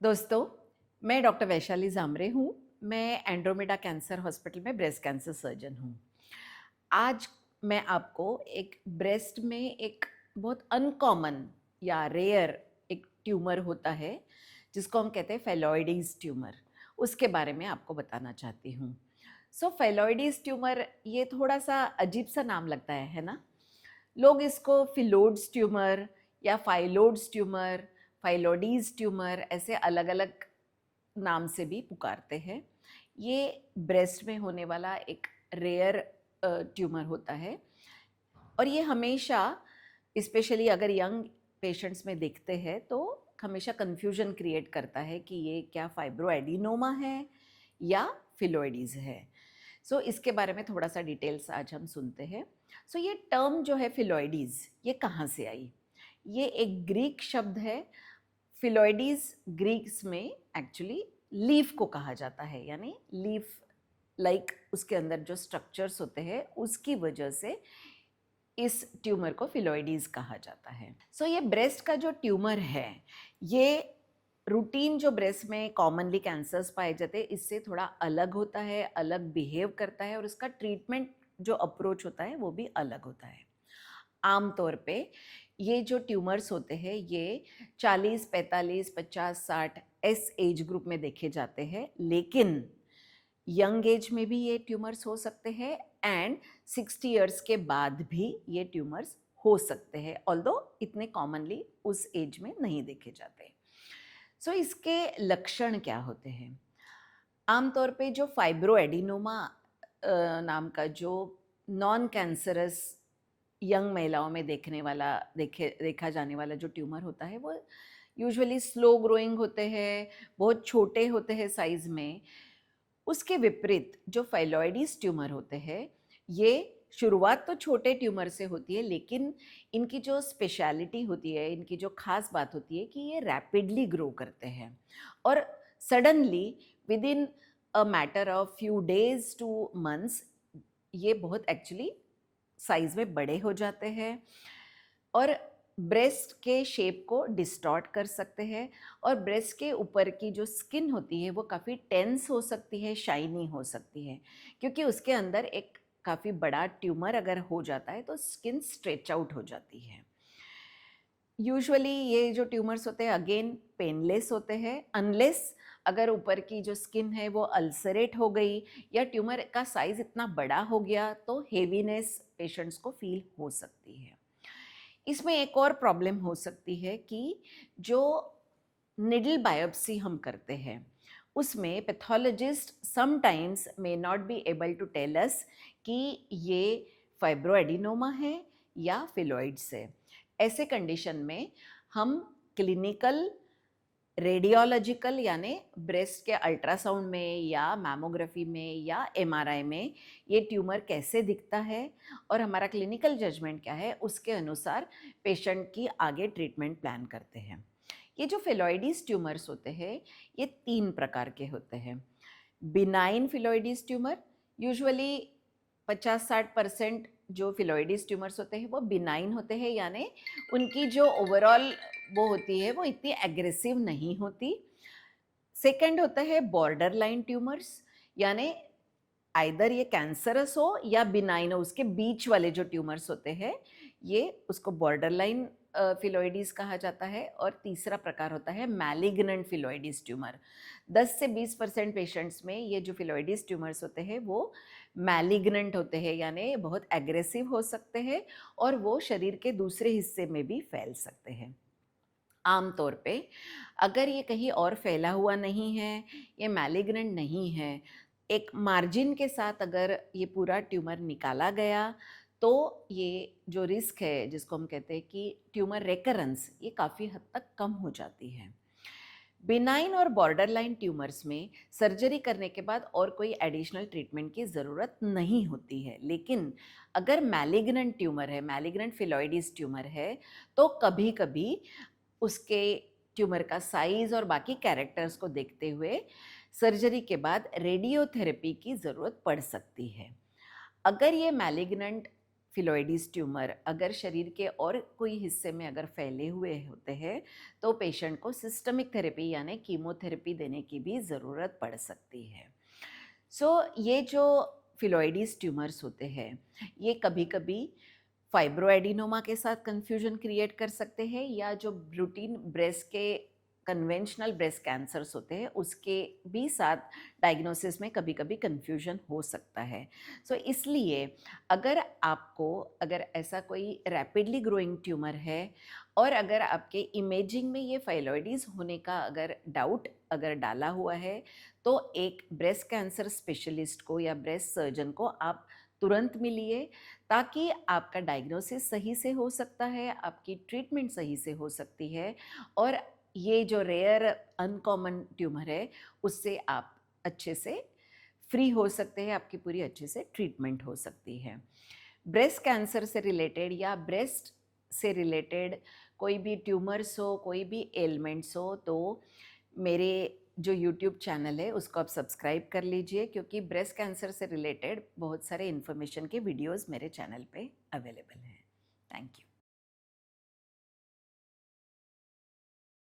दोस्तों, मैं डॉक्टर वैशाली ज़ामरे हूँ। मैं एंड्रोमेडा कैंसर हॉस्पिटल में ब्रेस्ट कैंसर सर्जन हूँ। आज मैं आपको एक ब्रेस्ट में एक बहुत अनकॉमन या रेयर एक ट्यूमर होता है, जिसको हम कहते हैं फेलॉइडीज़ ट्यूमर, उसके बारे में आपको बताना चाहती हूँ। फेलॉइडीज़ ट्यूमर ये थोड़ा-सा अजीब-सा नाम लगता है ना? लोग इसको फिलोड्स ट्यूमर या फाइलोड्स ट्यूमर, फाइलोडीज़ ट्यूमर ऐसे अलग-अलग नाम से भी पुकारते हैं। ये ब्रेस्ट में होने वाला एक रेयर ट्यूमर होता है और ये हमेशा स्पेशली अगर यंग पेशेंट्स में देखते हैं तो हमेशा कन्फ्यूजन क्रिएट करता है कि ये क्या फाइब्रोएडिनोमा है या फिलोइडीज़ है। इसके बारे में थोड़ा-सा डिटेल्स आज हम सुनते हैं। ये टर्म जो है फिलोइडीज़, ये कहाँ से आई? ये एक ग्रीक शब्द है। फिलोइडीज़ ग्रीक्स में एक्चुअली लीफ को कहा जाता है, यानी लीफ लाइक उसके अंदर जो स्ट्रक्चर्स होते हैं उसकी वजह से इस ट्यूमर को फिलोइडीज़ कहा जाता है। ये ब्रेस्ट का जो ट्यूमर है, ये रूटीन जो ब्रेस्ट में कॉमनली कैंसर्स पाए जाते हैं इससे थोड़ा अलग होता है, अलग बिहेव करता है और उसका ट्रीटमेंट जो अप्रोच होता है वो भी अलग होता है। आम तौर पे ये जो ट्यूमर्स होते हैं ये 40, 45, 50, 60 इस एज ग्रुप में देखे जाते हैं, लेकिन यंग एज में भी ये ट्यूमर्स हो सकते हैं एंड 60 इयर्स के बाद भी ये ट्यूमर्स हो सकते हैं, ऑल्दो इतने कॉमनली उस एज में नहीं देखे जाते। इसके लक्षण क्या होते हैं? आमतौर पे जो फाइब्रोएडिनोमा नाम का जो नॉन कैंसरस यंग महिलाओं में देखा जाने वाला जो ट्यूमर होता है वो यूजुअली स्लो ग्रोइंग होते हैं, बहुत छोटे होते हैं साइज़ में। उसके विपरीत जो फाइलॉइडीज़ ट्यूमर होते हैं, ये शुरुआत तो छोटे ट्यूमर से होती है, लेकिन इनकी जो स्पेशलिटी होती है, इनकी जो ख़ास बात होती है कि ये रैपिडली ग्रो करते हैं और suddenly within a matter of few days two months ये बहुत एक्चुअली साइज़ में बड़े हो जाते हैं और ब्रेस्ट के शेप को डिस्टॉर्ट कर सकते हैं और ब्रेस्ट के ऊपर की जो स्किन होती है वो काफ़ी टेंस हो सकती है, शाइनी हो सकती है, क्योंकि उसके अंदर एक काफ़ी बड़ा ट्यूमर अगर हो जाता है तो स्किन स्ट्रेच आउट हो जाती है। यूजुअली ये जो ट्यूमर्स होते हैं अगेन पेनलेस होते हैं अनलेस अगर ऊपर की जो स्किन है वो अल्सरेट हो गई या ट्यूमर का साइज़ इतना बड़ा हो गया तो हेवीनेस पेशेंट्स को फील हो सकती है। इसमें एक और प्रॉब्लम हो सकती है कि जो निडल बायोप्सी हम करते हैं उसमें pathologist sometimes may not be able to tell us कि ये फाइब्रोएडिनोमा है या फिलोइड्स है। ऐसे कंडीशन में हम क्लिनिकल रेडियोलॉजिकल यानी ब्रेस्ट के अल्ट्रासाउंड में या मैमोग्राफी में या एमआरआई में ये ट्यूमर कैसे दिखता है और हमारा क्लिनिकल जजमेंट क्या है उसके अनुसार पेशेंट की आगे ट्रीटमेंट प्लान करते हैं। ये जो फिलोइडीज ट्यूमर्स होते हैं ये 3 प्रकार के होते हैं। बिनाइन फिलोइडीज ट्यूमर यूजुअली 50-60% जो फिलोइडीज ट्यूमर्स होते हैं वो बिनाइन होते हैं, यानी उनकी जो ओवरऑल वो होती है वो इतनी एग्रेसिव नहीं होती। सेकंड होता है बॉर्डर लाइन ट्यूमर्स, यानी आइदर ये कैंसरस हो या बिनाइन हो, उसके बीच वाले जो ट्यूमर्स होते हैं ये उसको बॉर्डर लाइन फिलोइडीज कहा जाता है। और तीसरा प्रकार होता है मैलिग्नेंट फिलोइडीज ट्यूमर। 10 से 20% पेशेंट्स में ये जो फिलोइडीज ट्यूमर्स होते हैं वो मैलिग्नेंट होते हैं, यानी बहुत एग्रेसिव हो सकते हैं और वो शरीर के दूसरे हिस्से में भी फैल सकते हैं। आम तौर पे अगर ये कहीं और फैला हुआ नहीं है, ये मैलिग्नेंट नहीं है, एक मार्जिन के साथ अगर ये पूरा ट्यूमर निकाला गया तो ये जो रिस्क है जिसको हम कहते हैं कि ट्यूमर रेकरेंस, ये काफ़ी हद तक कम हो जाती है। बिनाइन और बॉर्डर लाइन ट्यूमर्स में सर्जरी करने के बाद और कोई एडिशनल ट्रीटमेंट की ज़रूरत नहीं होती है, लेकिन अगर मैलिग्नेंट ट्यूमर है, मैलिग्नेंट फिलोइडीज ट्यूमर है, तो कभी कभी उसके ट्यूमर का साइज़ और बाकी कैरेक्टर्स को देखते हुए सर्जरी के बाद रेडियोथेरेपी की ज़रूरत पड़ सकती है। अगर ये मैलिग्नेंट फिलोइडीज ट्यूमर अगर शरीर के और कोई हिस्से में अगर फैले हुए होते हैं तो पेशेंट को सिस्टमिक थेरेपी यानी कीमोथेरेपी देने की भी ज़रूरत पड़ सकती है। ये जो फिलोइडीज ट्यूमर्स होते हैं ये कभी कभी फाइब्रोएडिनोमा के साथ कंफ्यूजन क्रिएट कर सकते हैं, या जो रूटीन ब्रेस्ट के कन्वेंशनल ब्रेस्ट कैंसर्स होते हैं उसके भी साथ डायग्नोसिस में कभी कभी कंफ्यूजन हो सकता है। इसलिए अगर ऐसा कोई रैपिडली ग्रोइंग ट्यूमर है और अगर आपके इमेजिंग में ये फाइलॉइडीज होने का अगर डाउट अगर डाला हुआ है तो एक ब्रेस्ट कैंसर स्पेशलिस्ट को या ब्रेस्ट सर्जन को आप तुरंत मिलिए, ताकि आपका डायग्नोसिस सही से हो सकता है, आपकी ट्रीटमेंट सही से हो सकती है और ये जो रेयर अनकॉमन ट्यूमर है उससे आप अच्छे से फ्री हो सकते हैं, आपकी पूरी अच्छे से ट्रीटमेंट हो सकती है। ब्रेस्ट कैंसर से रिलेटेड या ब्रेस्ट से रिलेटेड कोई भी ट्यूमर्स हो, कोई भी एलिमेंट्स हो, तो मेरे जो यूट्यूब चैनल है उसको आप सब्सक्राइब कर लीजिए, क्योंकि ब्रेस्ट कैंसर से रिलेटेड बहुत सारे इन्फॉर्मेशन के वीडियोस मेरे चैनल पे अवेलेबल हैं। Thank you.